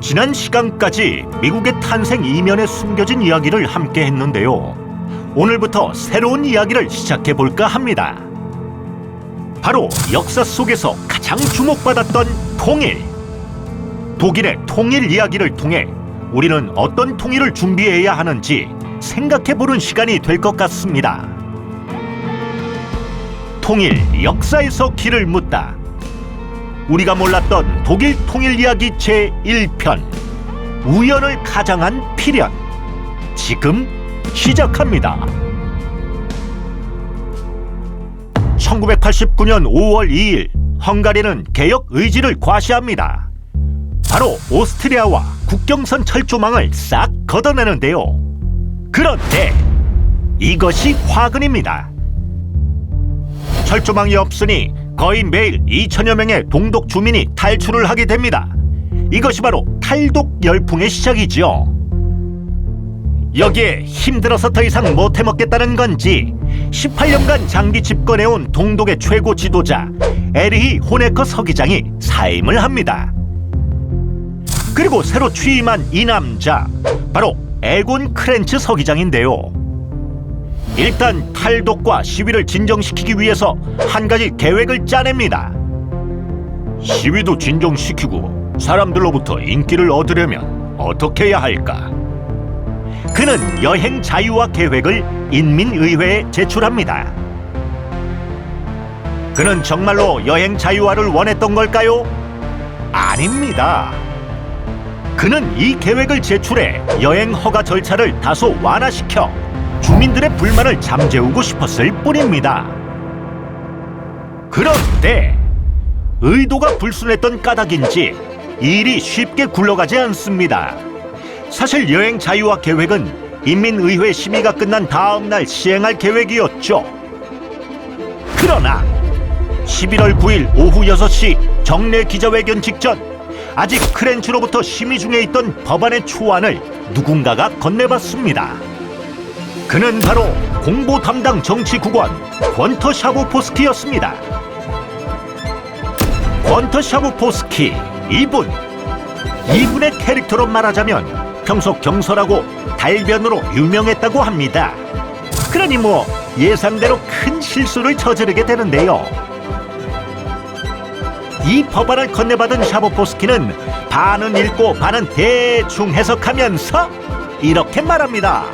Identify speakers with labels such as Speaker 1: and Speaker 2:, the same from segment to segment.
Speaker 1: 지난 시간까지 미국의 탄생 이면에 숨겨진 이야기를 함께 했는데요. 오늘부터 새로운 이야기를 시작해 볼까 합니다. 바로 역사 속에서 가장 주목받았던 통일. 독일의 통일 이야기를 통해 우리는 어떤 통일을 준비해야 하는지 생각해 보는 시간이 될 것 같습니다. 통일 역사에서 길을 묻다. 우리가 몰랐던 독일 통일 이야기 제1편 우연을 가장한 필연, 지금 시작합니다. 1989년 5월 2일 헝가리는 개혁 의지를 과시합니다. 바로 오스트리아와 국경선 철조망을 싹 걷어내는데요. 그런데 이것이 화근입니다. 철조망이 없으니 거의 매일 2천여 명의 동독 주민이 탈출을 하게 됩니다. 이것이 바로 탈독 열풍의 시작이죠. 여기에 힘들어서 더 이상 못 해먹겠다는 건지 18년간 장기 집권해온 동독의 최고 지도자 에리히 호네커 서기장이 사임을 합니다. 그리고 새로 취임한 이 남자, 바로 에곤 크렌츠 서기장인데요. 일단 탈독과 시위를 진정시키기 위해서 한 가지 계획을 짜냅니다. 시위도 진정시키고 사람들로부터 인기를 얻으려면 어떻게 해야 할까? 그는 여행 자유화 계획을 인민의회에 제출합니다. 그는 정말로 여행 자유화를 원했던 걸까요? 아닙니다. 그는 이 계획을 제출해 여행 허가 절차를 다소 완화시켜 주민들의 불만을 잠재우고 싶었을 뿐입니다. 그런데 의도가 불순했던 까닭인지 일이 쉽게 굴러가지 않습니다. 사실 여행 자유화 계획은 인민의회 심의가 끝난 다음 날 시행할 계획이었죠. 그러나 11월 9일 오후 6시 정례 기자회견 직전 아직 크렌츠로부터 심의 중에 있던 법안의 초안을 누군가가 건네봤습니다. 그는 바로 공보 담당 정치국원 권터 샤보포스키였습니다. 권터 샤보포스키, 이분의 캐릭터로 말하자면 평소 경솔하고 달변으로 유명했다고 합니다. 그러니 예상대로 큰 실수를 저지르게 되는데요. 이 법안을 건네받은 샤보포스키는 반은 읽고 반은 대충 해석하면서 이렇게 말합니다.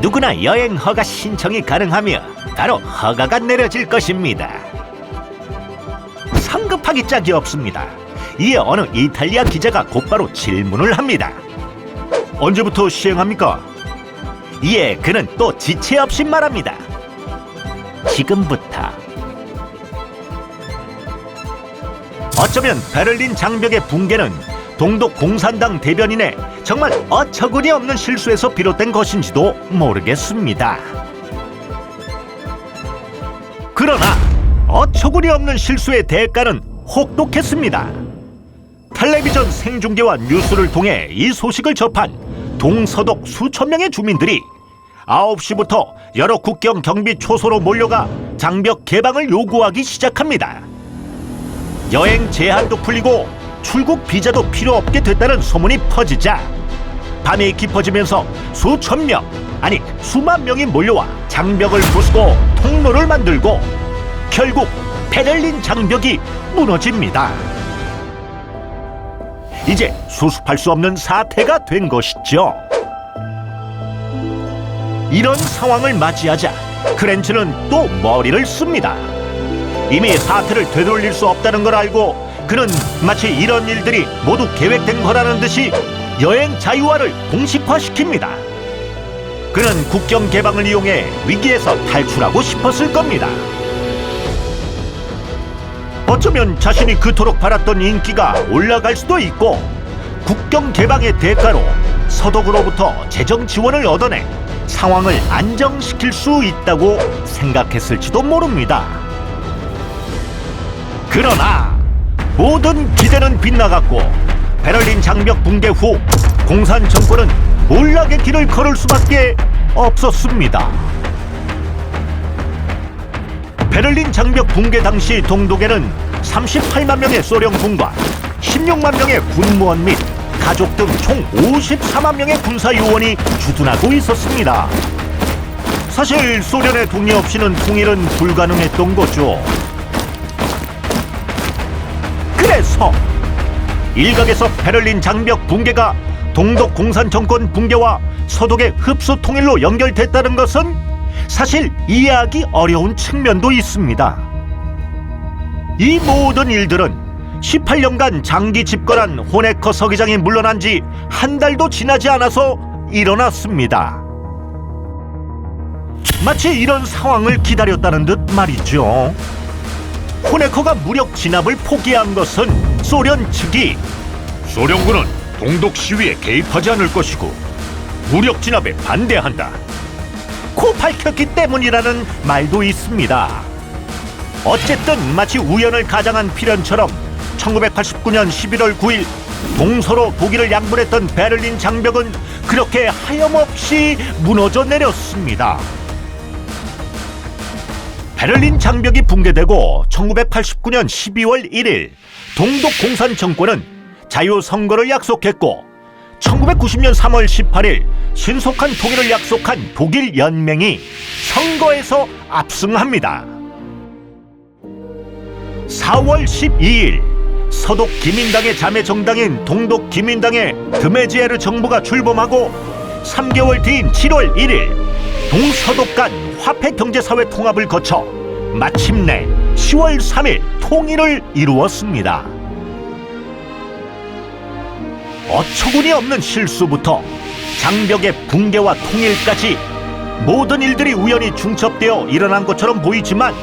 Speaker 1: 누구나 여행 허가 신청이 가능하며 바로 허가가 내려질 것입니다. 성급하기 짝이 없습니다. 이에 어느 이탈리아 기자가 곧바로 질문을 합니다. 언제부터 시행합니까? 이에 그는 또 지체 없이 말합니다. 지금부터. 어쩌면 베를린 장벽의 붕괴는 동독 공산당 대변인의 정말 어처구니 없는 실수에서 비롯된 것인지도 모르겠습니다. 그러나 어처구니 없는 실수의 대가는 혹독했습니다. 텔레비전 생중계와 뉴스를 통해 이 소식을 접한 동서독 수천 명의 주민들이 9시부터 여러 국경 경비 초소로 몰려가 장벽 개방을 요구하기 시작합니다. 여행 제한도 풀리고 출국 비자도 필요 없게 됐다는 소문이 퍼지자 밤이 깊어지면서 수천 명, 아니 수만 명이 몰려와 장벽을 부수고 통로를 만들고 결국 베를린 장벽이 무너집니다. 이제 수습할 수 없는 사태가 된 것이죠. 이런 상황을 맞이하자 크렌츠는 또 머리를 씁니다. 이미 사태를 되돌릴 수 없다는 걸 알고 그는 마치 이런 일들이 모두 계획된 거라는 듯이 여행 자유화를 공식화시킵니다. 그는 국경 개방을 이용해 위기에서 탈출하고 싶었을 겁니다. 어쩌면 자신이 그토록 바랐던 인기가 올라갈 수도 있고 국경 개방의 대가로 서독으로부터 재정 지원을 얻어내 상황을 안정시킬 수 있다고 생각했을지도 모릅니다. 그러나 모든 기대는 빗나갔고 베를린 장벽 붕괴 후 공산 정권은 몰락의 길을 걸을 수밖에 없었습니다. 베를린 장벽 붕괴 당시 동독에는 38만 명의 소련군과 16만 명의 군무원 및 가족 등 총 54만 명의 군사요원이 주둔하고 있었습니다. 사실 소련의 동의 없이는 통일은 불가능했던 거죠. 그래서 일각에서 베를린 장벽 붕괴가 동독 공산 정권 붕괴와 서독의 흡수 통일로 연결됐다는 것은 사실 이해하기 어려운 측면도 있습니다. 이 모든 일들은 18년간 장기 집권한 호네커 서기장이 물러난 지 한 달도 지나지 않아서 일어났습니다. 마치 이런 상황을 기다렸다는 듯 말이죠. 호네커가 무력 진압을 포기한 것은 소련 측이 소련군은 동독 시위에 개입하지 않을 것이고 무력 진압에 반대한다 고 밝혔기 때문이라는 말도 있습니다. 어쨌든 마치 우연을 가장한 필연처럼 1989년 11월 9일 동서로 독일을 양분했던 베를린 장벽은 그렇게 하염없이 무너져 내렸습니다. 베를린 장벽이 붕괴되고 1989년 12월 1일 동독 공산 정권은 자유선거를 약속했고 1990년 3월 18일 신속한 통일을 약속한 독일 연맹이 선거에서 압승합니다. 4월 12일 서독 기민당의 자매 정당인 동독 기민당의 드메지에르 정부가 출범하고 3개월 뒤인 7월 1일 동서독 간 화폐 경제사회 통합을 거쳐 마침내 10월 3일 통일을 이루었습니다. 어처구니 없는 실수부터 장벽의 붕괴와 통일까지 모든 일들이 우연히 중첩되어 일어난 것처럼 보이지만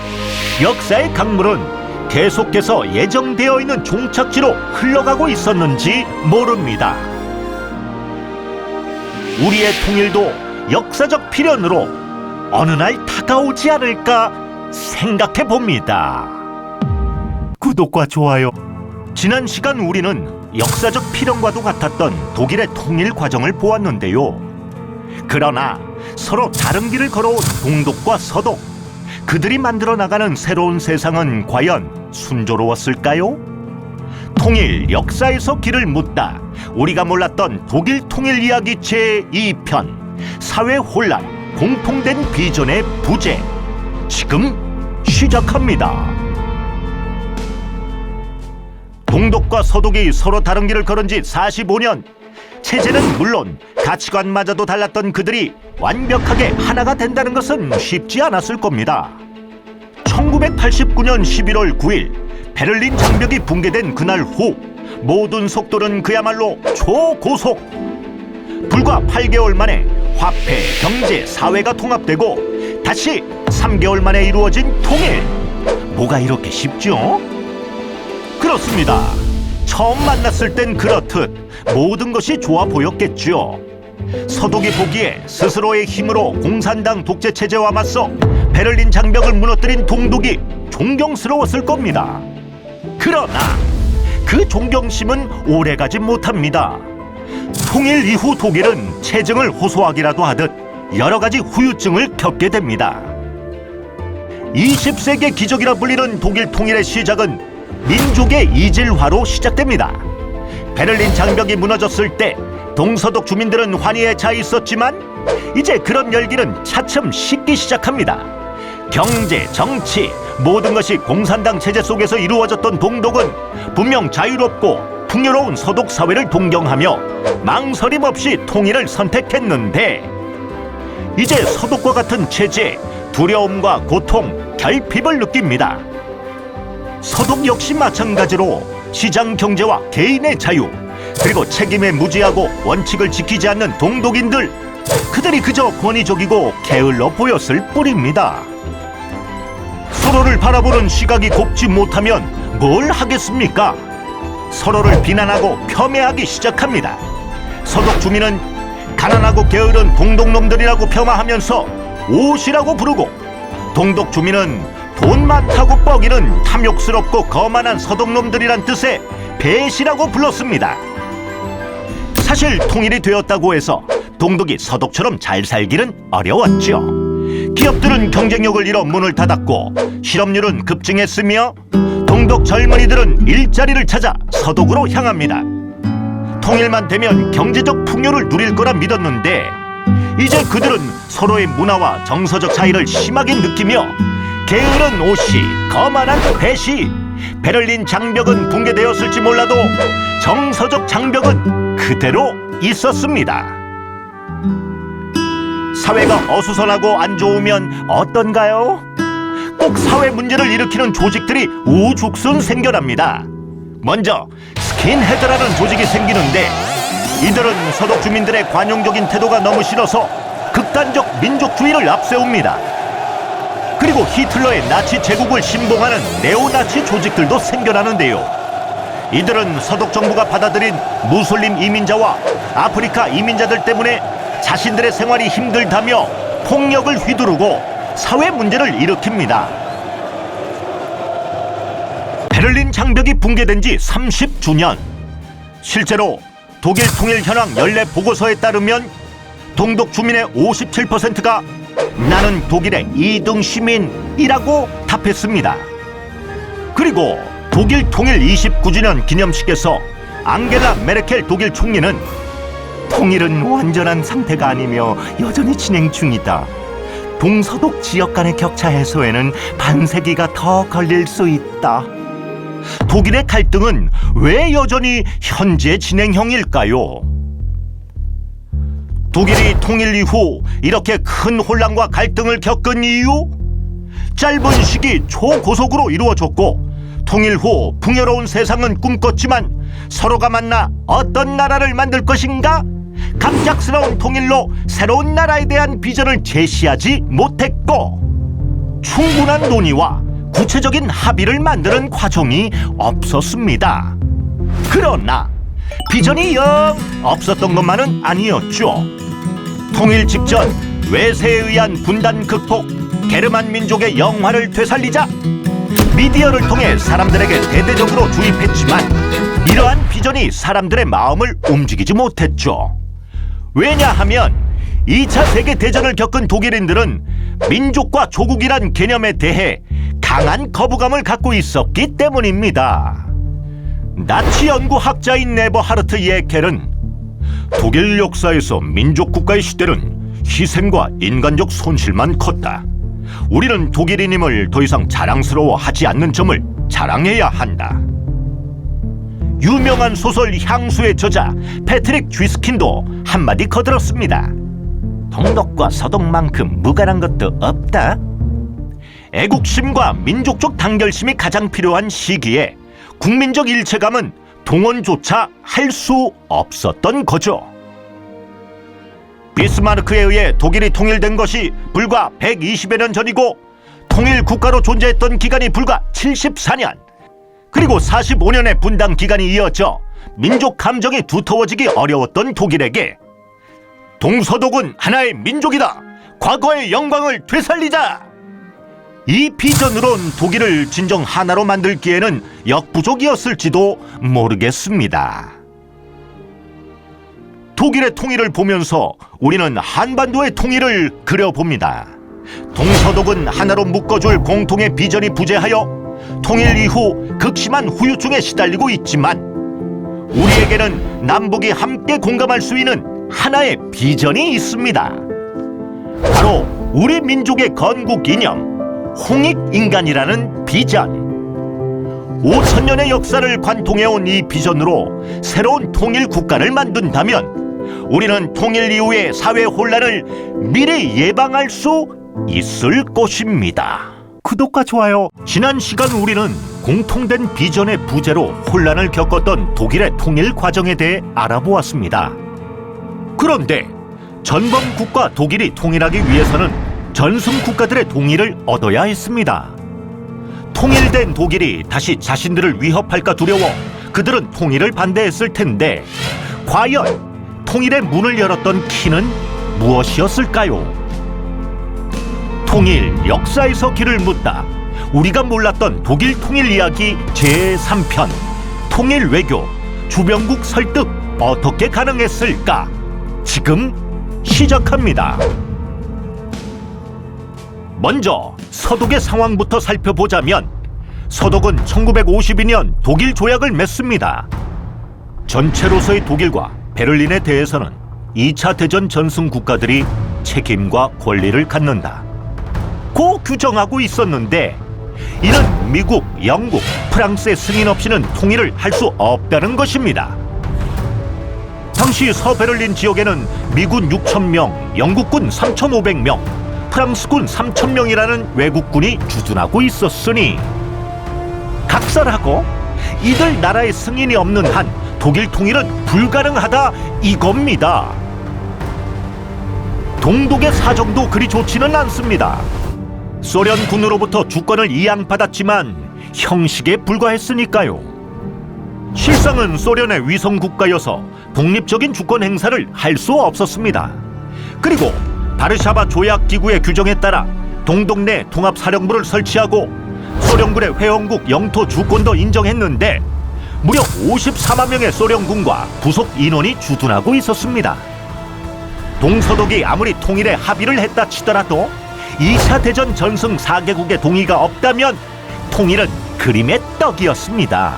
Speaker 1: 역사의 강물은 계속해서 예정되어 있는 종착지로 흘러가고 있었는지 모릅니다. 우리의 통일도 역사적 필연으로 어느 날 다가오지 않을까 생각해 봅니다. 구독과 좋아요. 지난 시간 우리는 역사적 필연과도 같았던 독일의 통일 과정을 보았는데요. 그러나 서로 다른 길을 걸어온 동독과 서독, 그들이 만들어 나가는 새로운 세상은 과연 순조로웠을까요? 통일 역사에서 길을 묻다 우리가 몰랐던 독일 통일 이야기 제2편 사회 혼란 공통된 비전의 부재 지금 시작합니다. 동독과 서독이 서로 다른 길을 걸은 지 45년 체제는 물론 가치관마저도 달랐던 그들이 완벽하게 하나가 된다는 것은 쉽지 않았을 겁니다. 1989년 11월 9일 베를린 장벽이 붕괴된 그날 후 모든 속도는 그야말로 초고속. 불과 8개월 만에 화폐, 경제, 사회가 통합되고 다시 3개월 만에 이루어진 통일. 뭐가 이렇게 쉽죠? 그렇습니다. 처음 만났을 땐 그렇듯 모든 것이 좋아 보였겠죠. 서독이 보기에 스스로의 힘으로 공산당 독재 체제와 맞서 베를린 장벽을 무너뜨린 동독이 존경스러웠을 겁니다. 그러나 그 존경심은 오래가지 못합니다. 통일 이후 독일은 체증을 호소하기라도 하듯 여러 가지 후유증을 겪게 됩니다. 20세기 기적이라 불리는 독일 통일의 시작은 민족의 이질화로 시작됩니다. 베를린 장벽이 무너졌을 때 동서독 주민들은 환희에 차 있었지만 이제 그런 열기는 차츰 식기 시작합니다. 경제, 정치 모든 것이 공산당 체제 속에서 이루어졌던 동독은 분명 자유롭고 풍요로운 서독 사회를 동경하며 망설임 없이 통일을 선택했는데 이제 서독과 같은 체제에 두려움과 고통, 결핍을 느낍니다. 서독 역시 마찬가지로 시장 경제와 개인의 자유 그리고 책임에 무지하고 원칙을 지키지 않는 동독인들, 그들이 그저 권위적이고 게을러 보였을 뿐입니다. 서로를 바라보는 시각이 곱지 못하면 뭘 하겠습니까? 서로를 비난하고 폄훼하기 시작합니다. 서독 주민은 가난하고 게으른 동독놈들이라고 폄하하면서 옷이라고 부르고, 동독 주민은 돈 많다고 뻐기는 탐욕스럽고 거만한 서독놈들이란 뜻의 배시라고 불렀습니다. 사실 통일이 되었다고 해서 동독이 서독처럼 잘 살기는 어려웠죠. 기업들은 경쟁력을 잃어 문을 닫았고 실업률은 급증했으며 동독 동독 젊은이들은 일자리를 찾아 서독으로 향합니다. 통일만 되면 경제적 풍요를 누릴 거라 믿었는데 이제 그들은 서로의 문화와 정서적 차이를 심하게 느끼며 게으른 옷이, 거만한 배시, 베를린 장벽은 붕괴되었을지 몰라도 정서적 장벽은 그대로 있었습니다. 사회가 어수선하고 안 좋으면 어떤가요? 꼭 사회 문제를 일으키는 조직들이 우죽순 생겨납니다. 먼저 스킨헤드라는 조직이 생기는데 이들은 서독 주민들의 관용적인 태도가 너무 싫어서 극단적 민족주의를 앞세웁니다. 그리고 히틀러의 나치 제국을 신봉하는 네오나치 조직들도 생겨나는데요. 이들은 서독 정부가 받아들인 무슬림 이민자와 아프리카 이민자들 때문에 자신들의 생활이 힘들다며 폭력을 휘두르고 사회 문제를 일으킵니다. 베를린 장벽이 붕괴된 지 30주년. 실제로 독일 통일 현황 연례 보고서에 따르면 동독 주민의 57%가 나는 독일의 2등 시민이라고 답했습니다. 그리고 독일 통일 29주년 기념식에서 앙겔라 메르켈 독일 총리는 통일은 완전한 상태가 아니며 여전히 진행 중이다. 동서독 지역 간의 격차 해소에는 반세기가 더 걸릴 수 있다. 독일의 갈등은 왜 여전히 현재 진행형일까요? 독일이 통일 이후 이렇게 큰 혼란과 갈등을 겪은 이유? 짧은 시기 초고속으로 이루어졌고 통일 후 풍요로운 세상은 꿈꿨지만 서로가 만나 어떤 나라를 만들 것인가? 갑작스러운 통일로 새로운 나라에 대한 비전을 제시하지 못했고 충분한 논의와 구체적인 합의를 만드는 과정이 없었습니다. 그러나 비전이 영 없었던 것만은 아니었죠. 통일 직전 외세에 의한 분단 극복, 게르만 민족의 영화를 되살리자 미디어를 통해 사람들에게 대대적으로 주입했지만 이러한 비전이 사람들의 마음을 움직이지 못했죠. 왜냐하면 2차 세계대전을 겪은 독일인들은 민족과 조국이란 개념에 대해 강한 거부감을 갖고 있었기 때문입니다. 나치 연구학자인 네버하르트 예켈은 독일 역사에서 민족국가의 시대는 희생과 인간적 손실만 컸다. 우리는 독일인임을 더 이상 자랑스러워하지 않는 점을 자랑해야 한다. 유명한 소설 향수의 저자 패트릭 쥐스킨도 한마디 거들었습니다. 동독과 서독만큼 무관한 것도 없다. 애국심과 민족적 단결심이 가장 필요한 시기에 국민적 일체감은 동원조차 할 수 없었던 거죠. 비스마르크에 의해 독일이 통일된 것이 불과 120여 년 전이고 통일 국가로 존재했던 기간이 불과 74년. 그리고 45년의 분당 기간이 이어져 민족 감정이 두터워지기 어려웠던 독일에게 동서독은 하나의 민족이다. 과거의 영광을 되살리자. 이 비전으론 독일을 진정 하나로 만들기에는 역부족이었을지도 모르겠습니다. 독일의 통일을 보면서 우리는 한반도의 통일을 그려봅니다. 동서독은 하나로 묶어줄 공통의 비전이 부재하여 통일 이후 극심한 후유증에 시달리고 있지만 우리에게는 남북이 함께 공감할 수 있는 하나의 비전이 있습니다. 바로 우리 민족의 건국 이념, 홍익인간이라는 비전. 5천년의 역사를 관통해온 이 비전으로 새로운 통일 국가를 만든다면 우리는 통일 이후의 사회 혼란을 미리 예방할 수 있을 것입니다. 구독과 좋아요. 지난 시간 우리는 공통된 비전의 부재로 혼란을 겪었던 독일의 통일 과정에 대해 알아보았습니다. 그런데 전범국가 독일이 통일하기 위해서는 전승 국가들의 동의를 얻어야 했습니다. 통일된 독일이 다시 자신들을 위협할까 두려워 그들은 통일을 반대했을 텐데 과연 통일의 문을 열었던 키는 무엇이었을까요? 통일 역사에서 길을 묻다. 우리가 몰랐던 독일 통일 이야기 제3편 통일 외교 주변국 설득 어떻게 가능했을까? 지금 시작합니다. 먼저 서독의 상황부터 살펴보자면 서독은 1952년 독일 조약을 맺습니다. 전체로서의 독일과 베를린에 대해서는 2차 대전 전승 국가들이 책임과 권리를 갖는다 고 규정하고 있었는데, 이는 미국, 영국, 프랑스의 승인 없이는 통일을 할 수 없다는 것입니다. 당시 서베를린 지역에는 미군 6,000명, 영국군 3,500명, 프랑스군 3,000명이라는 외국군이 주둔하고 있었으니 각설하고 이들 나라의 승인이 없는 한 독일 통일은 불가능하다 이겁니다. 동독의 사정도 그리 좋지는 않습니다. 소련군으로부터 주권을 이양받았지만 형식에 불과했으니까요. 실상은 소련의 위성국가여서 독립적인 주권 행사를 할 수 없었습니다. 그리고 바르샤바 조약기구의 규정에 따라 동독 내 통합사령부를 설치하고 소련군의 회원국 영토 주권도 인정했는데 무려 54만 명의 소련군과 부속 인원이 주둔하고 있었습니다. 동서독이 아무리 통일에 합의를 했다 치더라도 2차 대전 전승 4개국의 동의가 없다면 통일은 그림의 떡이었습니다.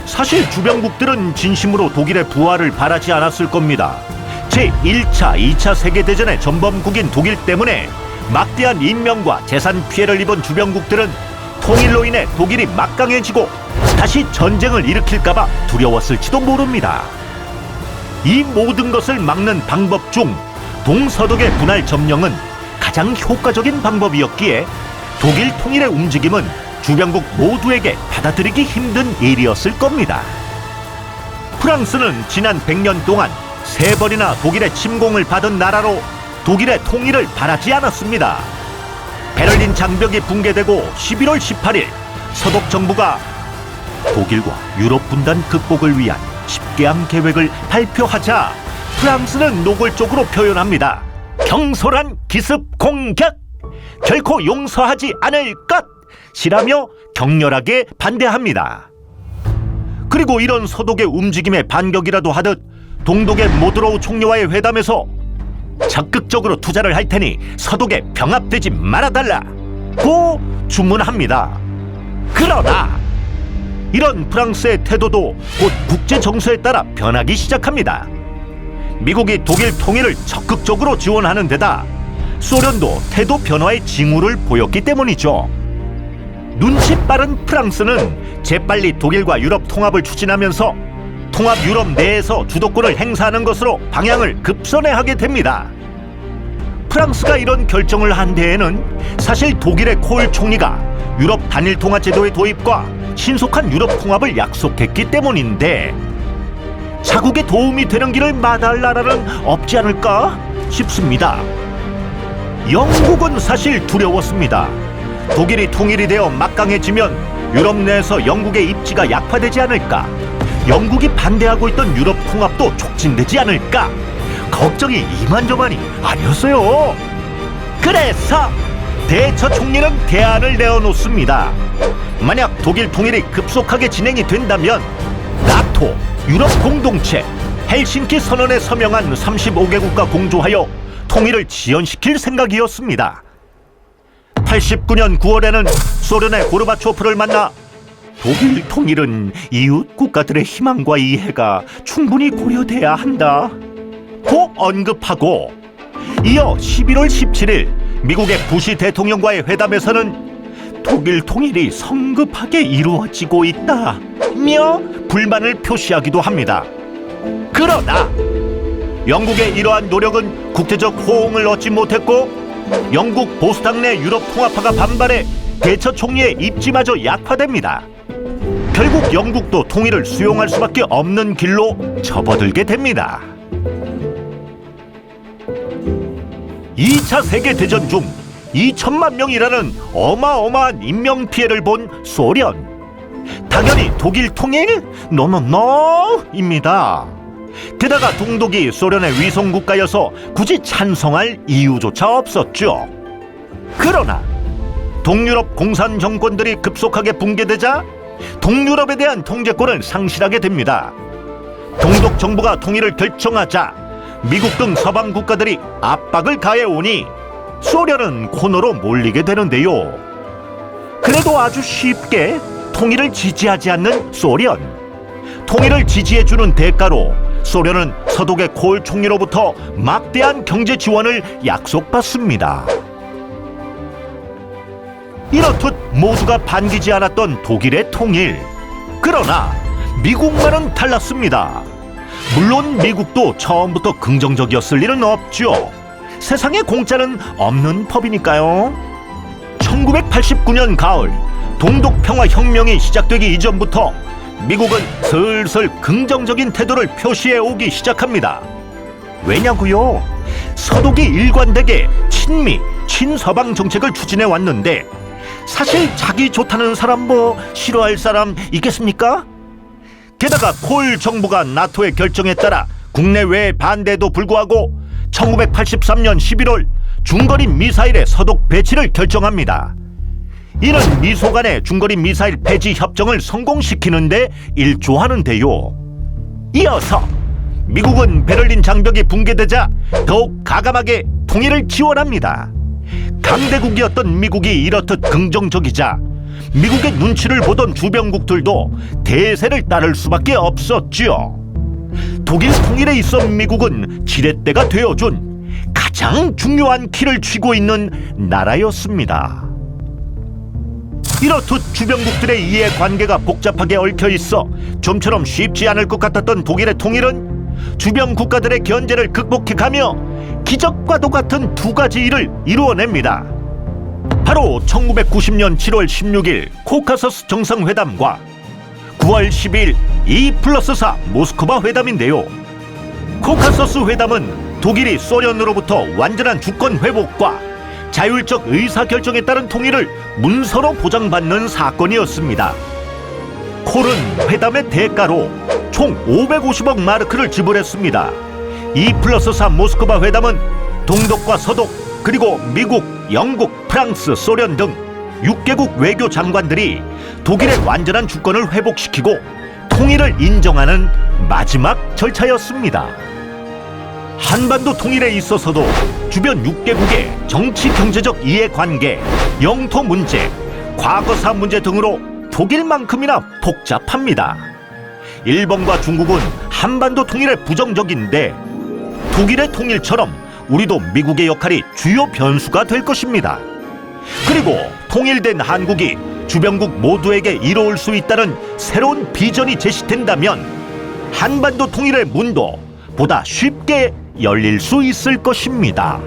Speaker 1: 사실 주변국들은 진심으로 독일의 부활을 바라지 않았을 겁니다. 제1차, 2차 세계대전의 전범국인 독일 때문에 막대한 인명과 재산 피해를 입은 주변국들은 통일로 인해 독일이 막강해지고 다시 전쟁을 일으킬까봐 두려웠을지도 모릅니다. 이 모든 것을 막는 방법 중 동서독의 분할 점령은 가장 효과적인 방법이었기에 독일 통일의 움직임은 주변국 모두에게 받아들이기 힘든 일이었을 겁니다. 프랑스는 지난 100년 동안 3번이나 독일의 침공을 받은 나라로 독일의 통일을 바라지 않았습니다. 베를린 장벽이 붕괴되고 11월 18일 서독 정부가 독일과 유럽 분단 극복을 위한 10개항 계획을 발표하자 프랑스는 노골적으로 표현합니다. 경솔한 기습 공격! 결코 용서하지 않을 것이라며 격렬하게 반대합니다. 그리고 이런 서독의 움직임에 반격이라도 하듯 동독의 모드로우 총리와의 회담에서 적극적으로 투자를 할 테니 서독에 병합되지 말아달라고 주문합니다. 그러나 이런 프랑스의 태도도 곧 국제 정서에 따라 변하기 시작합니다. 미국이 독일 통일을 적극적으로 지원하는 데다 소련도 태도 변화의 징후를 보였기 때문이죠. 눈치 빠른 프랑스는 재빨리 독일과 유럽 통합을 추진하면서 통합 유럽 내에서 주도권을 행사하는 것으로 방향을 급선회하게 됩니다. 프랑스가 이런 결정을 한 데에는 사실 독일의 콜 총리가 유럽 단일 통화 제도의 도입과 신속한 유럽 통합을 약속했기 때문인데 자국에 도움이 되는 길을 마다할 나라는 없지 않을까 싶습니다. 영국은 사실 두려웠습니다. 독일이 통일이 되어 막강해지면 유럽 내에서 영국의 입지가 약화되지 않을까, 영국이 반대하고 있던 유럽 통합도 촉진되지 않을까 걱정이 이만저만이 아니었어요. 그래서 대처 총리는 대안을 내어놓습니다. 만약 독일 통일이 급속하게 진행이 된다면 나토, 유럽 공동체, 헬싱키 선언에 서명한 35개국과 공조하여 통일을 지연시킬 생각이었습니다. 89년 9월에는 소련의 고르바초프를 만나 독일 통일은 이웃 국가들의 희망과 이해가 충분히 고려돼야 한다 고 언급하고, 이어 11월 17일 미국의 부시 대통령과의 회담에서는 독일 통일이 성급하게 이루어지고 있다며 불만을 표시하기도 합니다. 그러나 영국의 이러한 노력은 국제적 호응을 얻지 못했고 영국 보수당 내 유럽 통합파가 반발해 대처 총리의 입지마저 약화됩니다. 결국 영국도 통일을 수용할 수밖에 없는 길로 접어들게 됩니다. 2차 세계대전 중 2천만 명이라는 어마어마한 인명피해를 본 소련. 당연히 독일 통일? 노노노입니다. 게다가 동독이 소련의 위성국가여서 굳이 찬성할 이유조차 없었죠. 그러나 동유럽 공산 정권들이 급속하게 붕괴되자 동유럽에 대한 통제권을 상실하게 됩니다. 동독 정부가 통일을 결정하자 미국 등 서방 국가들이 압박을 가해오니 소련은 코너로 몰리게 되는데요. 그래도 아주 쉽게 통일을 지지하지 않는 소련. 통일을 지지해주는 대가로 소련은 서독의 콜 총리로부터 막대한 경제 지원을 약속받습니다. 이렇듯 모두가 반기지 않았던 독일의 통일. 그러나 미국만은 달랐습니다. 물론 미국도 처음부터 긍정적이었을 일은 없죠. 세상에 공짜는 없는 법이니까요. 1989년 가을 동독평화혁명이 시작되기 이전부터 미국은 슬슬 긍정적인 태도를 표시해 오기 시작합니다. 왜냐고요? 서독이 일관되게 친미, 친서방 정책을 추진해 왔는데 사실 자기 좋다는 사람 뭐 싫어할 사람 있겠습니까? 게다가 콜 정부가 나토의 결정에 따라 국내외 반대에도 불구하고 1983년 11월 중거리 미사일의 서독 배치를 결정합니다. 이는 미소 간의 중거리 미사일 폐지 협정을 성공시키는데 일조하는데요. 이어서 미국은 베를린 장벽이 붕괴되자 더욱 가감하게 통일을 지원합니다. 강대국이었던 미국이 이렇듯 긍정적이자 미국의 눈치를 보던 주변국들도 대세를 따를 수밖에 없었지요. 독일 통일에 있어 미국은 지렛대가 되어준 가장 중요한 키를 쥐고 있는 나라였습니다. 이렇듯 주변국들의 이해관계가 복잡하게 얽혀있어 좀처럼 쉽지 않을 것 같았던 독일의 통일은 주변 국가들의 견제를 극복해가며 기적과도 같은 두 가지 일을 이루어냅니다. 바로 1990년 7월 16일 코카서스 정상회담과 9월 12일 2+4 모스크바 회담인데요. 코카서스 회담은 독일이 소련으로부터 완전한 주권 회복과 자율적 의사결정에 따른 통일을 문서로 보장받는 사건이었습니다. 콜은 회담의 대가로 총 550억 마르크를 지불했습니다. 2+4 모스크바 회담은 동독과 서독 그리고 미국, 영국, 프랑스, 소련 등 6개국 외교 장관들이 독일의 완전한 주권을 회복시키고 통일을 인정하는 마지막 절차였습니다. 한반도 통일에 있어서도 주변 6개국의 정치 경제적 이해관계, 영토 문제, 과거사 문제 등으로 독일만큼이나 복잡합니다. 일본과 중국은 한반도 통일에 부정적인데 독일의 통일처럼 우리도 미국의 역할이 주요 변수가 될 것입니다. 그리고 통일된 한국이 주변국 모두에게 이로울 수 있다는 새로운 비전이 제시된다면 한반도 통일의 문도 보다 쉽게 열릴 수 있을 것입니다.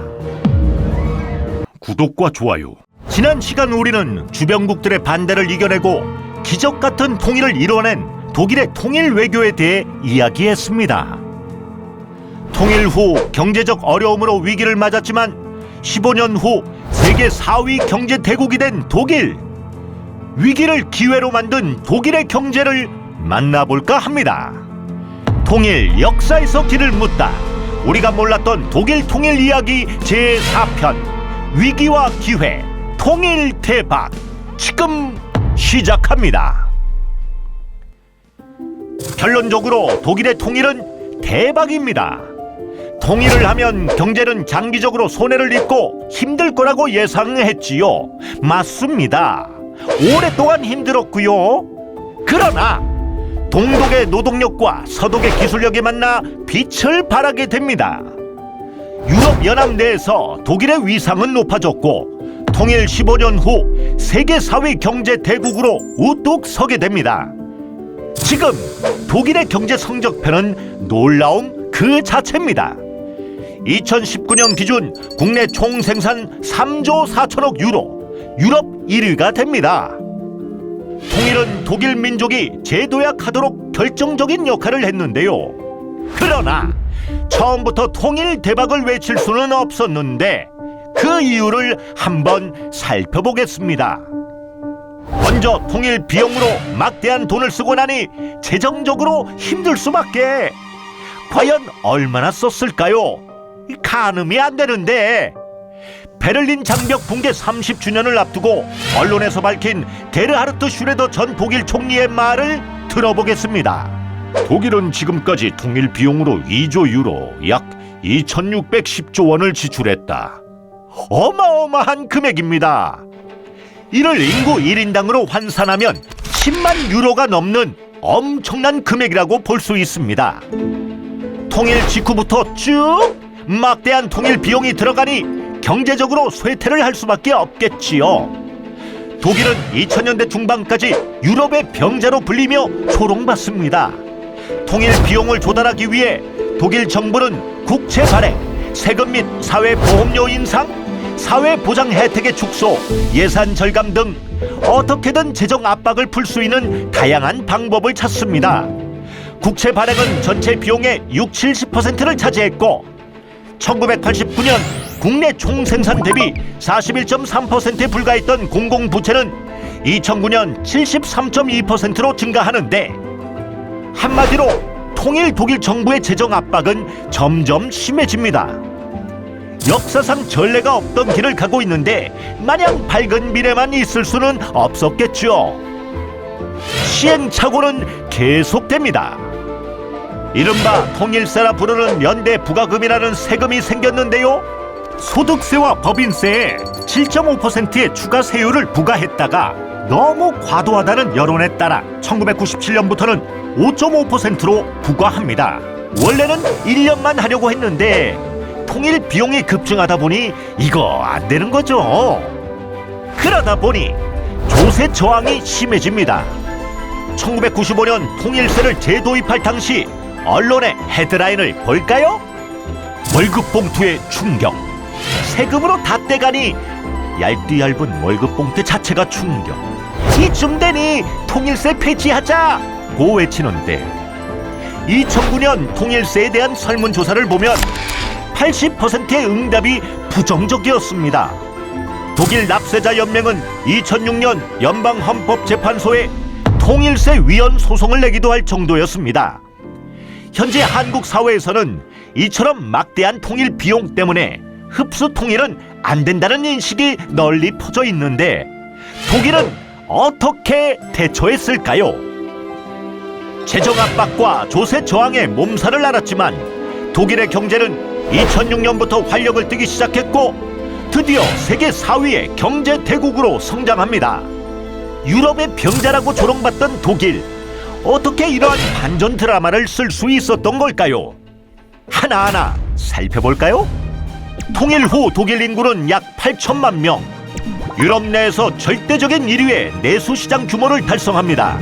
Speaker 1: 구독과 좋아요. 지난 시간 우리는 주변국들의 반대를 이겨내고 기적 같은 통일을 이뤄낸 독일의 통일 외교에 대해 이야기했습니다. 통일 후 경제적 어려움으로 위기를 맞았지만 15년 후 세계 4위 경제 대국이 된 독일. 위기를 기회로 만든 독일의 경제를 만나볼까 합니다. 통일 역사에서 길을 묻다. 우리가 몰랐던 독일 통일 이야기 제4편 위기와 기회 통일 대박 지금 시작합니다. 결론적으로 독일의 통일은 대박입니다. 통일을 하면 경제는 장기적으로 손해를 입고 힘들 거라고 예상했지요. 맞습니다. 오랫동안 힘들었고요. 그러나 동독의 노동력과 서독의 기술력이 만나 빛을 발하게 됩니다. 유럽연합 내에서 독일의 위상은 높아졌고 통일 15년 후 세계 4위 경제 대국으로 우뚝 서게 됩니다. 지금 독일의 경제 성적표는 놀라움 그 자체입니다. 2019년 기준 국내 총생산 3조 4천억 유로, 유럽 1위가 됩니다. 통일은 독일 민족이 재도약하도록 결정적인 역할을 했는데요. 그러나 처음부터 통일 대박을 외칠 수는 없었는데 그 이유를 한번 살펴보겠습니다. 먼저 통일 비용으로 막대한 돈을 쓰고 나니 재정적으로 힘들 수밖에. 과연 얼마나 썼을까요? 가늠이 안 되는데. 베를린 장벽 붕괴 30주년을 앞두고 언론에서 밝힌 게르하르트 슈레더 전 독일 총리의 말을 들어보겠습니다. 독일은 지금까지 통일 비용으로 2조 유로 약 2,610조 원을 지출했다. 어마어마한 금액입니다. 이를 인구 1인당으로 환산하면 10만 유로가 넘는 엄청난 금액이라고 볼 수 있습니다. 통일 직후부터 쭉 막대한 통일 비용이 들어가니 경제적으로 쇠퇴를 할 수밖에 없겠지요. 독일은 2000년대 중반까지 유럽의 병자로 불리며 조롱받습니다. 통일 비용을 조달하기 위해 독일 정부는 국채 발행, 세금 및 사회보험료 인상, 사회보장 혜택의 축소, 예산 절감 등 어떻게든 재정 압박을 풀 수 있는 다양한 방법을 찾습니다. 국채 발행은 전체 비용의 60-70%를 차지했고 1989년 국내 총생산 대비 41.3%에 불과했던 공공부채는 2009년 73.2%로 증가하는데, 한마디로 통일 독일 정부의 재정 압박은 점점 심해집니다. 역사상 전례가 없던 길을 가고 있는데 마냥 밝은 미래만 있을 수는 없었겠죠. 시행착오는 계속됩니다. 이른바 통일세라 부르는 연대 부가금이라는 세금이 생겼는데요. 소득세와 법인세에 7.5%의 추가 세율을 부과했다가 너무 과도하다는 여론에 따라 1997년부터는 5.5%로 부과합니다. 원래는 1년만 하려고 했는데 통일 비용이 급증하다 보니 이거 안 되는 거죠. 그러다 보니 조세 저항이 심해집니다. 1995년 통일세를 재도입할 당시 언론의 헤드라인을 볼까요? 월급 봉투의 충격. 세금으로 다 떼가니 얇디 얇은 월급 봉투 자체가 충격. 이쯤 되니 통일세 폐지하자고 외치는데 2009년 통일세에 대한 설문조사를 보면 80%의 응답이 부정적이었습니다. 독일 납세자 연맹은 2006년 연방헌법재판소에 통일세 위헌 소송을 내기도 할 정도였습니다. 현재 한국 사회에서는 이처럼 막대한 통일 비용 때문에 흡수 통일은 안 된다는 인식이 널리 퍼져 있는데 독일은 어떻게 대처했을까요? 재정 압박과 조세 저항에 몸살을 앓았지만 독일의 경제는 2006년부터 활력을 띠기 시작했고 드디어 세계 4위의 경제 대국으로 성장합니다. 유럽의 병자라고 조롱받던 독일, 어떻게 이러한 반전 드라마를 쓸 수 있었던 걸까요? 하나하나 살펴볼까요? 통일 후 독일 인구는 약 8천만 명, 유럽 내에서 절대적인 1위의 내수시장 규모를 달성합니다.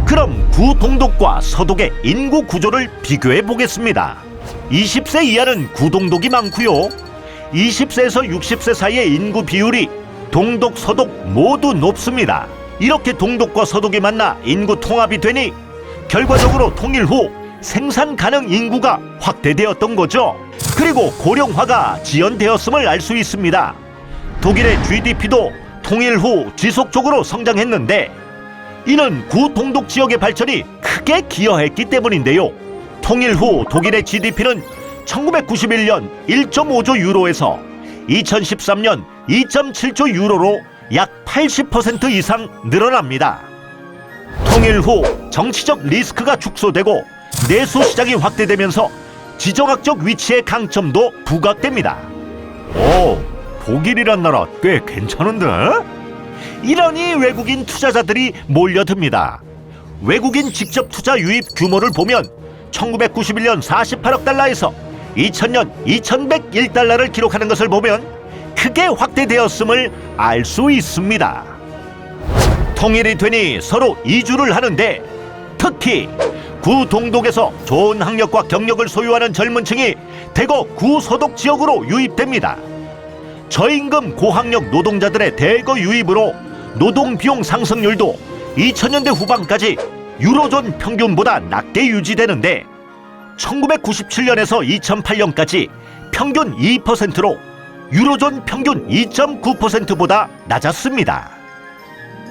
Speaker 1: 그럼 구동독과 서독의 인구 구조를 비교해 보겠습니다. 20세 이하는 구동독이 많고요. 20세에서 60세 사이의 인구 비율이 동독, 서독 모두 높습니다. 이렇게 동독과 서독이 만나 인구 통합이 되니 결과적으로 통일 후 생산 가능 인구가 확대되었던 거죠. 그리고 고령화가 지연되었음을 알 수 있습니다. 독일의 GDP도 통일 후 지속적으로 성장했는데 이는 구동독 지역의 발전이 크게 기여했기 때문인데요. 통일 후 독일의 GDP는 1991년 1.5조 유로에서 2013년 2.7조 유로로 약 80% 이상 늘어납니다. 통일 후 정치적 리스크가 축소되고 내수 시장이 확대되면서 지정학적 위치의 강점도 부각됩니다. 오, 독일이란 나라 꽤 괜찮은데? 이러니 외국인 투자자들이 몰려듭니다. 외국인 직접 투자 유입 규모를 보면 1991년 48억 달러에서 2000년 2101달러를 기록하는 것을 보면 크게 확대되었음을 알 수 있습니다. 통일이 되니 서로 이주를 하는데 특히 구동독에서 좋은 학력과 경력을 소유하는 젊은 층이 대거 구서독 지역으로 유입됩니다. 저임금 고학력 노동자들의 대거 유입으로 노동비용 상승률도 2000년대 후반까지 유로존 평균보다 낮게 유지되는데 1997년에서 2008년까지 평균 2%로 유로존 평균 2.9%보다 낮았습니다.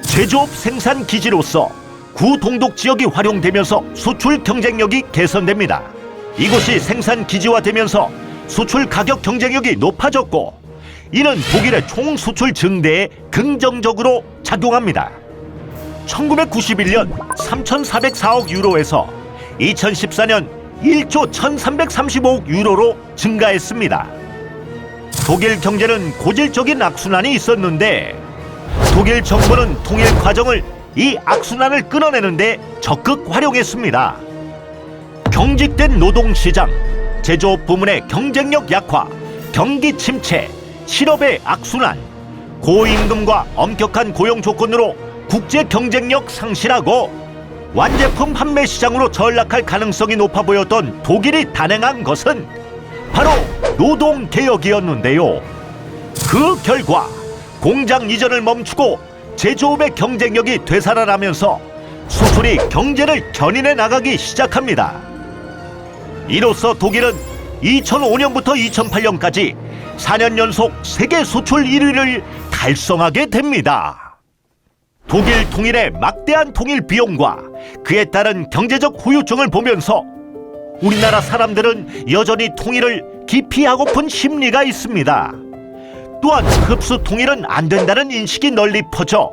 Speaker 1: 제조업 생산 기지로서 구동독 지역이 활용되면서 수출 경쟁력이 개선됩니다. 이곳이 생산 기지화되면서 수출 가격 경쟁력이 높아졌고 이는 독일의 총 수출 증대에 긍정적으로 작용합니다. 1991년 3,404억 유로에서 2014년 1조 1,335억 유로로 증가했습니다. 독일 경제는 고질적인 악순환이 있었는데 독일 정부는 통일 과정을 이 악순환을 끊어내는데 적극 활용했습니다. 경직된 노동시장, 제조업 부문의 경쟁력 약화, 경기 침체, 실업의 악순환, 고임금과 엄격한 고용 조건으로 국제 경쟁력 상실하고 완제품 판매 시장으로 전락할 가능성이 높아 보였던 독일이 단행한 것은 바로 노동개혁이었는데요. 그 결과 공장 이전을 멈추고 제조업의 경쟁력이 되살아나면서 수출이 경제를 견인해 나가기 시작합니다. 이로써 독일은 2005년부터 2008년까지 4년 연속 세계 수출 1위를 달성하게 됩니다. 독일 통일의 막대한 통일 비용과 그에 따른 경제적 후유증을 보면서 우리나라 사람들은 여전히 통일을 기피하고픈 심리가 있습니다. 또한 흡수 통일은 안 된다는 인식이 널리 퍼져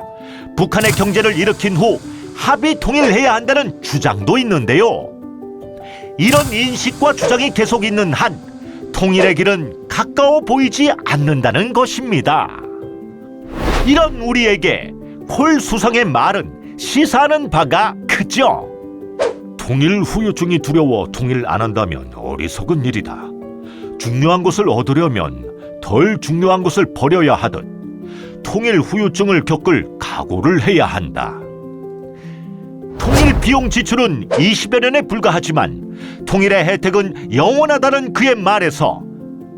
Speaker 1: 북한의 경제를 일으킨 후 합의 통일해야 한다는 주장도 있는데요. 이런 인식과 주장이 계속 있는 한 통일의 길은 가까워 보이지 않는다는 것입니다. 이런 우리에게 콜수성의 말은 시사하는 바가 크죠.
Speaker 2: 통일 후유증이 두려워 통일 안 한다면 어리석은 일이다. 중요한 것을 얻으려면 덜 중요한 것을 버려야 하듯 통일 후유증을 겪을 각오를 해야 한다.
Speaker 1: 통일 비용 지출은 20여 년에 불과하지만 통일의 혜택은 영원하다는 그의 말에서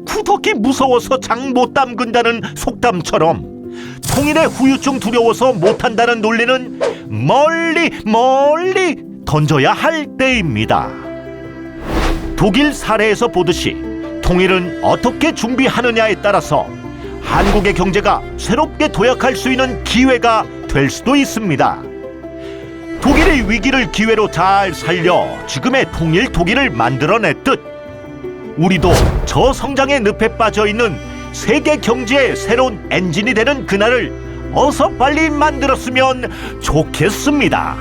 Speaker 1: 구더기 무서워서 장 못 담근다는 속담처럼 통일의 후유증 두려워서 못한다는 논리는 멀리 멀리 던져야 할 때입니다. 독일 사례에서 보듯이 통일은 어떻게 준비하느냐에 따라서 한국의 경제가 새롭게 도약할 수 있는 기회가 될 수도 있습니다. 독일의 위기를 기회로 잘 살려 지금의 통일 독일을 만들어냈듯 우리도 저성장의 늪에 빠져있는 세계 경제의 새로운 엔진이 되는 그날을 어서 빨리 만들었으면 좋겠습니다.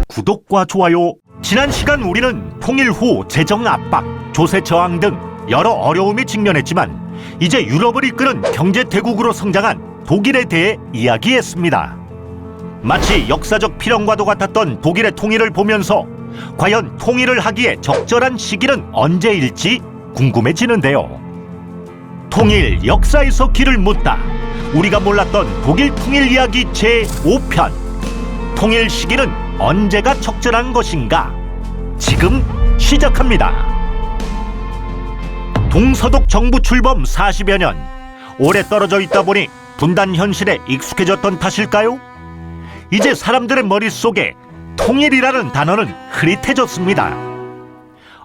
Speaker 1: 구독과 좋아요. 지난 시간 우리는 통일 후 재정 압박, 조세 저항 등 여러 어려움에 직면했지만 이제 유럽을 이끄는 경제 대국으로 성장한 독일에 대해 이야기했습니다. 마치 역사적 필연과도 같았던 독일의 통일을 보면서 과연 통일을 하기에 적절한 시기는 언제일지 궁금해지는데요. 통일 역사에서 길을 묻다. 우리가 몰랐던 독일 통일 이야기 제5편. 통일 시기는 언제가 적절한 것인가? 지금 시작합니다. 동서독 정부 출범 40여 년. 오래 떨어져 있다 보니 분단 현실에 익숙해졌던 탓일까요? 이제 사람들의 머릿속에 통일이라는 단어는 흐릿해졌습니다.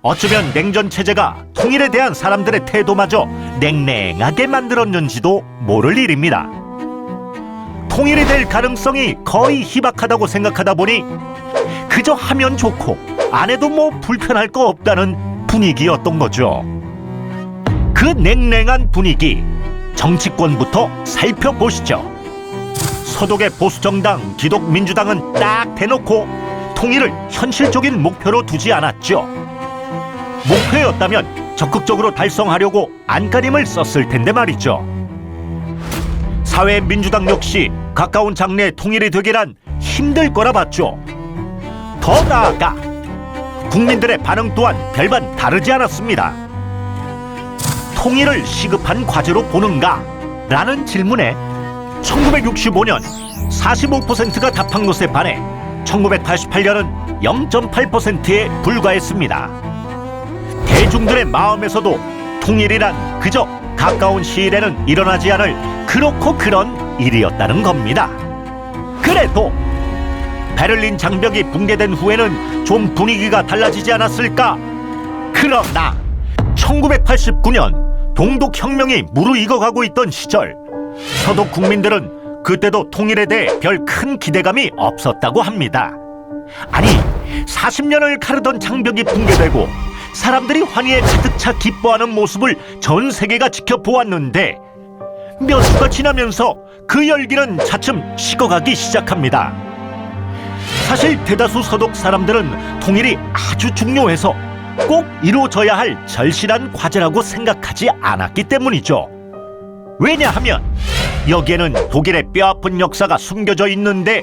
Speaker 1: 어쩌면 냉전 체제가 통일에 대한 사람들의 태도마저 냉랭하게 만들었는지도 모를 일입니다. 통일이 될 가능성이 거의 희박하다고 생각하다 보니 그저 하면 좋고 안 해도 뭐 불편할 거 없다는 분위기였던 거죠. 그 냉랭한 분위기, 정치권부터 살펴보시죠. 서독의 보수정당 기독민주당은 딱 대놓고 통일을 현실적인 목표로 두지 않았죠. 목표였다면 적극적으로 달성하려고 안간힘을 썼을 텐데 말이죠. 사회민주당 역시 가까운 장래에 통일이 되기란 힘들 거라 봤죠. 더 나아가 국민들의 반응 또한 별반 다르지 않았습니다. 통일을 시급한 과제로 보는가? 라는 질문에 1965년 45%가 답한 것에 반해 1988년은 0.8%에 불과했습니다. 대중들의 마음에서도 통일이란 그저 가까운 시일에는 일어나지 않을 그렇고 그런 일이었다는 겁니다. 그래도 베를린 장벽이 붕괴된 후에는 좀 분위기가 달라지지 않았을까? 그러나 1989년 동독혁명이 무르익어가고 있던 시절 서독 국민들은 그때도 통일에 대해 별 큰 기대감이 없었다고 합니다. 아니, 40년을 가르던 장벽이 붕괴되고 사람들이 환희에 가득 차 기뻐하는 모습을 전 세계가 지켜보았는데 몇 수가 지나면서 그 열기는 차츰 식어가기 시작합니다. 사실 대다수 서독 사람들은 통일이 아주 중요해서 꼭 이루어져야 할 절실한 과제라고 생각하지 않았기 때문이죠. 왜냐하면 여기에는 독일의 뼈아픈 역사가 숨겨져 있는데,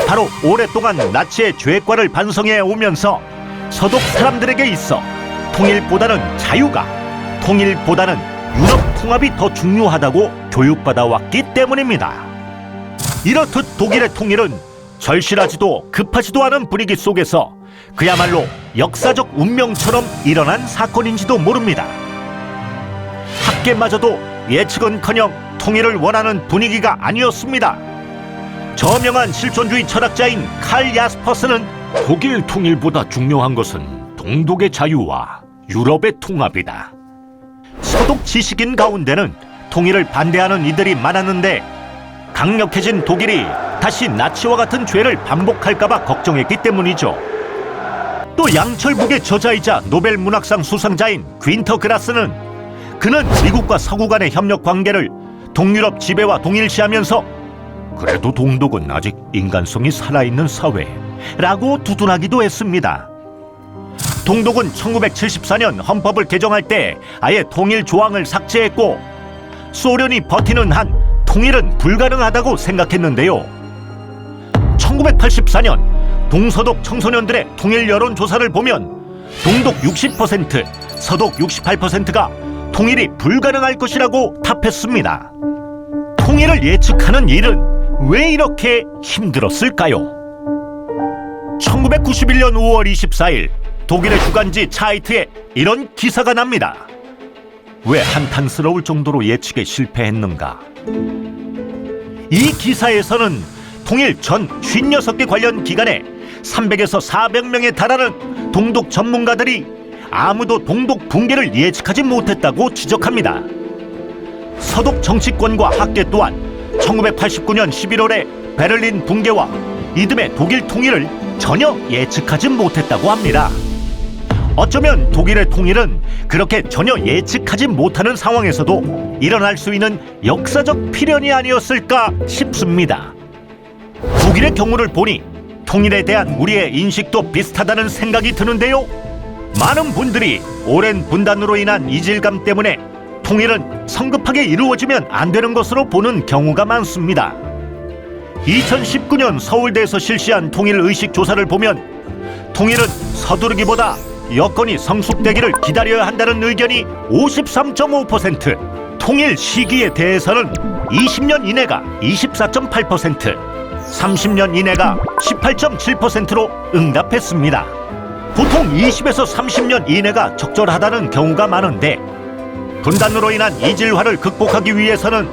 Speaker 1: 바로 오랫동안 나치의 죄과를 반성해 오면서 서독 사람들에게 있어 통일보다는 자유가, 통일보다는 유럽 통합이 더 중요하다고 교육받아 왔기 때문입니다. 이렇듯 독일의 통일은 절실하지도 급하지도 않은 분위기 속에서 그야말로 역사적 운명처럼 일어난 사건인지도 모릅니다. 학계마저도 예측은커녕 통일을 원하는 분위기가 아니었습니다. 저명한 실존주의 철학자인 칼 야스퍼스는
Speaker 2: 독일 통일보다 중요한 것은 동독의 자유와 유럽의 통합이다.
Speaker 1: 서독 지식인 가운데는 통일을 반대하는 이들이 많았는데, 강력해진 독일이 다시 나치와 같은 죄를 반복할까봐 걱정했기 때문이죠. 또 양철북의 저자이자 노벨 문학상 수상자인 귄터 그라스는, 그는 미국과 서구 간의 협력 관계를 동유럽 지배와 동일시하면서
Speaker 2: 그래도 동독은 아직 인간성이 살아있는 사회라고
Speaker 1: 두둔하기도 했습니다. 동독은 1974년 헌법을 개정할 때 아예 통일 조항을 삭제했고, 소련이 버티는 한 통일은 불가능하다고 생각했는데요. 1984년 동서독 청소년들의 통일 여론조사를 보면 동독 60%, 서독 68%가 통일이 불가능할 것이라고 답했습니다. 통일을 예측하는 일은 왜 이렇게 힘들었을까요? 1991년 5월 24일 독일의 주간지 차이트에 이런 기사가 납니다. 왜 한탄스러울 정도로 예측에 실패했는가? 이 기사에서는 통일 전 56개 관련 기관에 300에서 400명에 달하는 동독 전문가들이 아무도 동독 붕괴를 예측하지 못했다고 지적합니다. 서독 정치권과 학계 또한 1989년 11월에 베를린 붕괴와 이듬해 독일 통일을 전혀 예측하지 못했다고 합니다. 어쩌면 독일의 통일은 그렇게 전혀 예측하지 못하는 상황에서도 일어날 수 있는 역사적 필연이 아니었을까 싶습니다. 독일의 경우를 보니 통일에 대한 우리의 인식도 비슷하다는 생각이 드는데요. 많은 분들이 오랜 분단으로 인한 이질감 때문에 통일은 성급하게 이루어지면 안 되는 것으로 보는 경우가 많습니다. 2019년 서울대에서 실시한 통일의식 조사를 보면 통일은 서두르기보다 여건이 성숙되기를 기다려야 한다는 의견이 53.5%, 통일 시기에 대해서는 20년 이내가 24.8%, 30년 이내가 18.7%로 응답했습니다. 보통 20에서 30년 이내가 적절하다는 경우가 많은데, 분단으로 인한 이질화를 극복하기 위해서는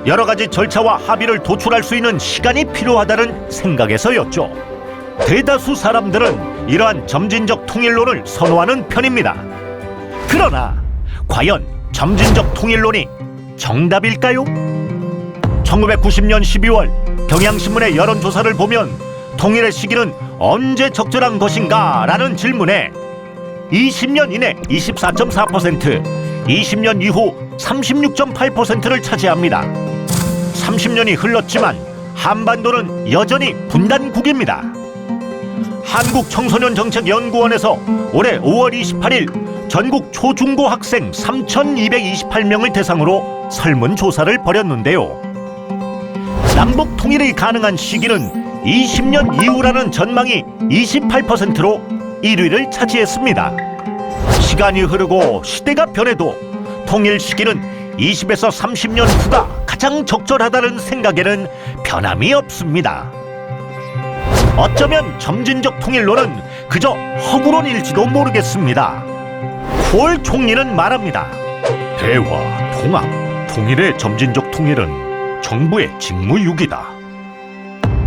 Speaker 1: 여러 가지 절차와 합의를 도출할 수 있는 시간이 필요하다는 생각에서였죠. 대다수 사람들은 이러한 점진적 통일론을 선호하는 편입니다. 그러나 과연 점진적 통일론이 정답일까요? 1990년 12월 경향신문의 여론조사를 보면 통일의 시기는 언제 적절한 것인가? 라는 질문에 20년 이내 24.4%, 20년 이후 36.8%를 차지합니다. 30년이 흘렀지만 한반도는 여전히 분단국입니다. 한국청소년정책연구원에서 올해 5월 28일 전국 초중고 학생 3,228명을 대상으로 설문조사를 벌였는데요. 남북 통일이 가능한 시기는 20년 이후라는 전망이 28%로 1위를 차지했습니다. 시간이 흐르고 시대가 변해도 통일 시기는 20에서 30년 후가 가장 적절하다는 생각에는 변함이 없습니다. 어쩌면 점진적 통일론은 그저 허구론일지도 모르겠습니다. 콜 총리는 말합니다.
Speaker 2: 대화, 통합, 통일의 점진적 통일은 정부의 직무유기다.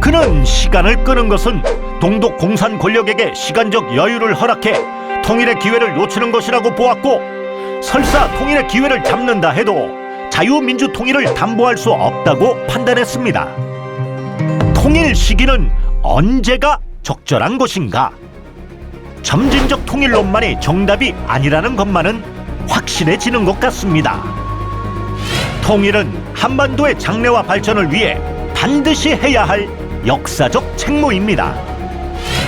Speaker 1: 그는 시간을 끄는 것은 동독 공산 권력에게 시간적 여유를 허락해 통일의 기회를 놓치는 것이라고 보았고, 설사 통일의 기회를 잡는다 해도 자유민주 통일을 담보할 수 없다고 판단했습니다. 통일 시기는 언제가 적절한 것인가? 점진적 통일론만이 정답이 아니라는 것만은 확실해지는 것 같습니다. 통일은 한반도의 장래와 발전을 위해 반드시 해야 할 역사적 책무입니다.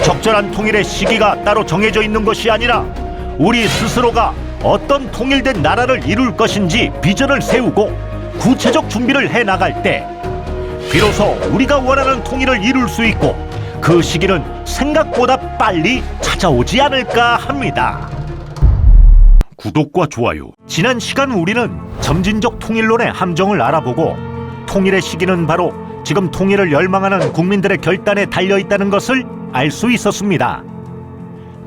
Speaker 1: 적절한 통일의 시기가 따로 정해져 있는 것이 아니라 우리 스스로가 어떤 통일된 나라를 이룰 것인지 비전을 세우고 구체적 준비를 해 나갈 때 비로소 우리가 원하는 통일을 이룰 수 있고 그 시기는 생각보다 빨리 찾아오지 않을까 합니다.
Speaker 2: 구독과 좋아요.
Speaker 1: 지난 시간 우리는 점진적 통일론의 함정을 알아보고 통일의 시기는 바로 지금 통일을 열망하는 국민들의 결단에 달려있다는 것을 알 수 있었습니다.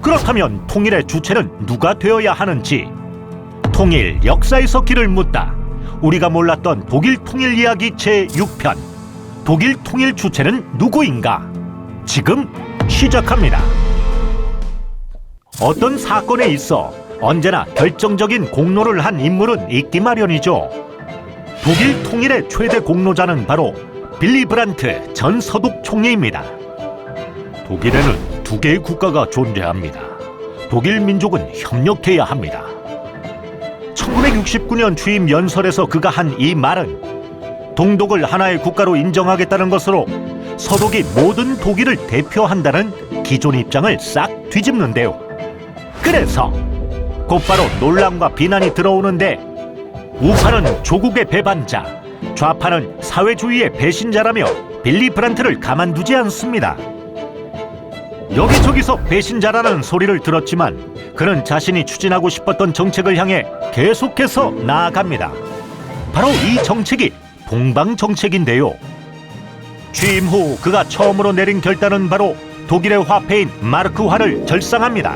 Speaker 1: 그렇다면 통일의 주체는 누가 되어야 하는지, 통일 역사에서 길을 묻다, 우리가 몰랐던 독일 통일 이야기 제6편, 독일 통일 주체는 누구인가? 지금 시작합니다. 어떤 사건에 있어 언제나 결정적인 공로를 한 인물은 있기 마련이죠. 독일 통일의 최대 공로자는 바로 빌리 브란트 전 서독 총리입니다.
Speaker 2: 독일에는 두 개의 국가가 존재합니다. 독일 민족은 협력해야 합니다.
Speaker 1: 1969년 취임 연설에서 그가 한 이 말은 동독을 하나의 국가로 인정하겠다는 것으로 서독이 모든 독일을 대표한다는 기존 입장을 싹 뒤집는데요. 그래서 곧바로 논란과 비난이 들어오는데, 우파는 조국의 배반자, 좌파는 사회주의의 배신자라며 빌리 브란트를 가만두지 않습니다. 여기저기서 배신자라는 소리를 들었지만 그는 자신이 추진하고 싶었던 정책을 향해 계속해서 나아갑니다. 바로 이 정책이 동방정책인데요. 취임 후 그가 처음으로 내린 결단은 바로 독일의 화폐인 마르크화를 절상합니다.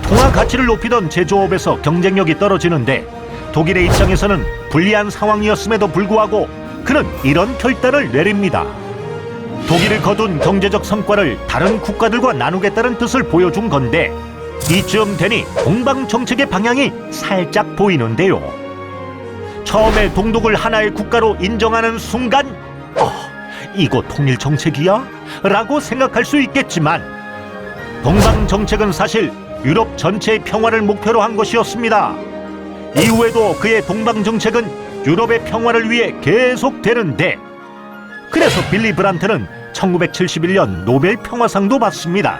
Speaker 1: 통화 가치를 높이던 제조업에서 경쟁력이 떨어지는데 독일의 입장에서는 불리한 상황이었음에도 불구하고 그는 이런 결단을 내립니다. 독일이 거둔 경제적 성과를 다른 국가들과 나누겠다는 뜻을 보여준 건데, 이쯤 되니 동방정책의 방향이 살짝 보이는데요. 처음에 동독을 하나의 국가로 인정하는 순간 이거 통일정책이야? 라고 생각할 수 있겠지만 동방정책은 사실 유럽 전체의 평화를 목표로 한 것이었습니다. 이후에도 그의 동방정책은 유럽의 평화를 위해 계속되는데, 그래서 빌리 브란트는 1971년 노벨 평화상도 받습니다.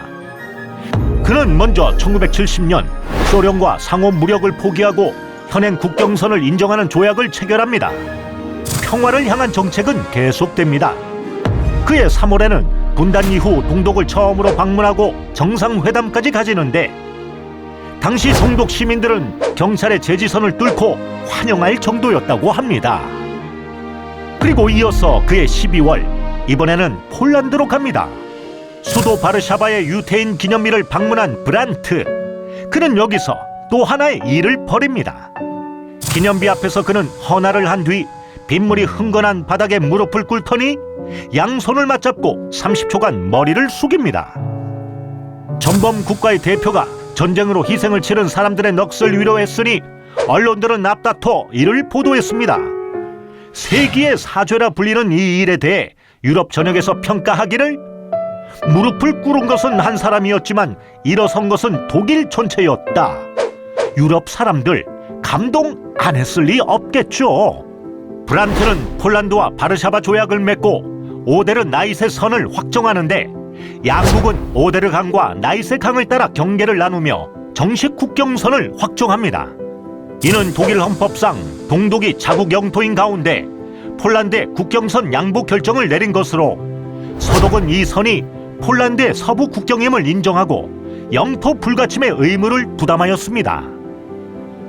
Speaker 1: 그는 먼저 1970년 소련과 상호 무력을 포기하고 현행 국경선을 인정하는 조약을 체결합니다. 평화를 향한 정책은 계속됩니다. 그해 3월에는 분단 이후 동독을 처음으로 방문하고 정상회담까지 가지는데, 당시 동독 시민들은 경찰의 제지선을 뚫고 환영할 정도였다고 합니다. 그리고 이어서 그해 12월, 이번에는 폴란드로 갑니다. 수도 바르샤바의 유태인 기념비를 방문한 브란트, 그는 여기서 또 하나의 일을 벌입니다. 기념비 앞에서 그는 헌화를 한 뒤 빗물이 흥건한 바닥에 무릎을 꿇더니 양손을 맞잡고 30초간 머리를 숙입니다. 전범 국가의 대표가 전쟁으로 희생을 치른 사람들의 넋을 위로했으니 언론들은 앞다퉈 이를 보도했습니다. 세기의 사죄라 불리는 이 일에 대해 유럽 전역에서 평가하기를, 무릎을 꿇은 것은 한 사람이었지만 일어선 것은 독일 전체였다. 유럽 사람들 감동 안 했을 리 없겠죠. 브란트는 폴란드와 바르샤바 조약을 맺고 오데르 나이세 선을 확정하는데, 양국은 오데르 강과 나이세 강을 따라 경계를 나누며 정식 국경선을 확정합니다. 이는 독일 헌법상 동독이 자국 영토인 가운데 폴란드의 국경선 양보 결정을 내린 것으로, 서독은 이 선이 폴란드의 서부 국경임을 인정하고 영토 불가침의 의무를 부담하였습니다.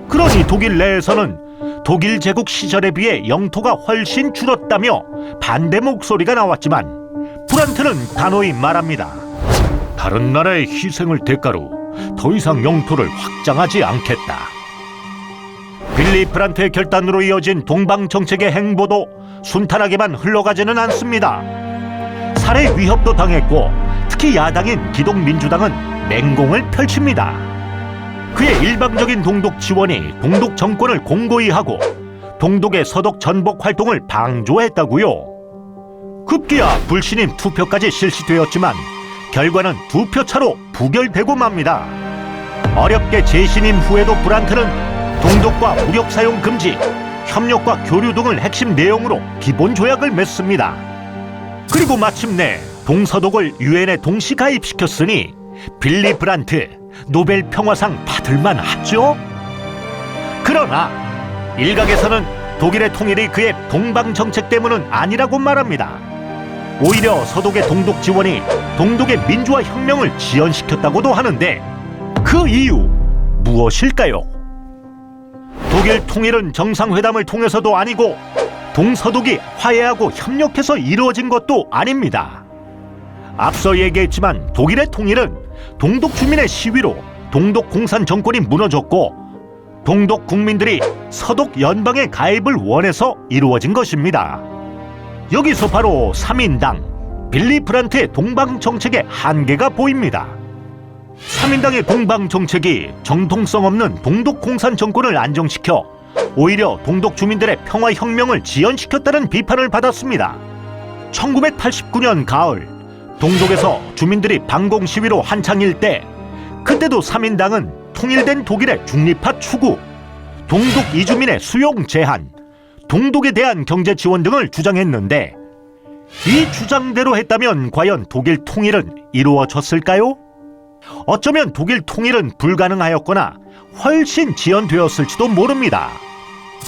Speaker 1: 그러니 독일 내에서는 독일 제국 시절에 비해 영토가 훨씬 줄었다며 반대 목소리가 나왔지만, 브란트는 단호히 말합니다.
Speaker 2: 다른 나라의 희생을 대가로 더 이상 영토를 확장하지 않겠다.
Speaker 1: 빌리 브란트의 결단으로 이어진 동방정책의 행보도 순탄하게만 흘러가지는 않습니다. 살해 위협도 당했고, 특히 야당인 기독민주당은 맹공을 펼칩니다. 그의 일방적인 동독 지원이 동독 정권을 공고히 하고 동독의 서독 전복 활동을 방조했다고요. 급기야 불신임 투표까지 실시되었지만 결과는 2표 차로 부결되고 맙니다. 어렵게 재신임 후에도 브란트는 동독과 무력 사용 금지, 협력과 교류 등을 핵심 내용으로 기본 조약을 맺습니다. 그리고 마침내 동서독을 유엔에 동시 가입시켰으니 빌리 브란트 노벨 평화상 받을만 하죠? 그러나 일각에서는 독일의 통일이 그의 동방 정책 때문은 아니라고 말합니다. 오히려 서독의 동독 지원이 동독의 민주화 혁명을 지연시켰다고도 하는데 그 이유 무엇일까요? 독일 통일은 정상회담을 통해서도 아니고 동서독이 화해하고 협력해서 이루어진 것도 아닙니다. 앞서 얘기했지만 독일의 통일은 동독 주민의 시위로 동독 공산 정권이 무너졌고 동독 국민들이 서독 연방에 가입을 원해서 이루어진 것입니다. 여기서 바로 3인당 빌리 브란트의 동방 정책의 한계가 보입니다. 3인당의 동방 정책이 정통성 없는 동독 공산 정권을 안정시켜 오히려 동독 주민들의 평화 혁명을 지연시켰다는 비판을 받았습니다. 1989년 가을 동독에서 주민들이 반공 시위로 한창일 때 그때도 3인당은 통일된 독일의 중립화 추구, 동독 이주민의 수용 제한, 동독에 대한 경제 지원 등을 주장했는데 이 주장대로 했다면 과연 독일 통일은 이루어졌을까요? 어쩌면 독일 통일은 불가능하였거나 훨씬 지연되었을지도 모릅니다.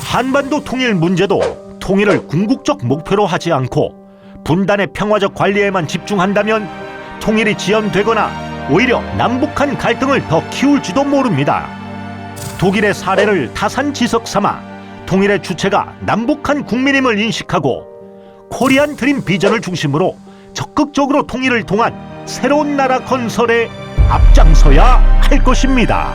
Speaker 1: 한반도 통일 문제도 통일을 궁극적 목표로 하지 않고 분단의 평화적 관리에만 집중한다면 통일이 지연되거나 오히려 남북한 갈등을 더 키울지도 모릅니다. 독일의 사례를 타산지석 삼아 통일의 주체가 남북한 국민임을 인식하고 코리안 드림 비전을 중심으로 적극적으로 통일을 통한 새로운 나라 건설에 앞장서야 할 것입니다.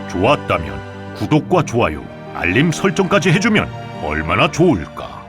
Speaker 2: 좋았다면 구독과 좋아요, 알림 설정까지 해주면 얼마나 좋을까?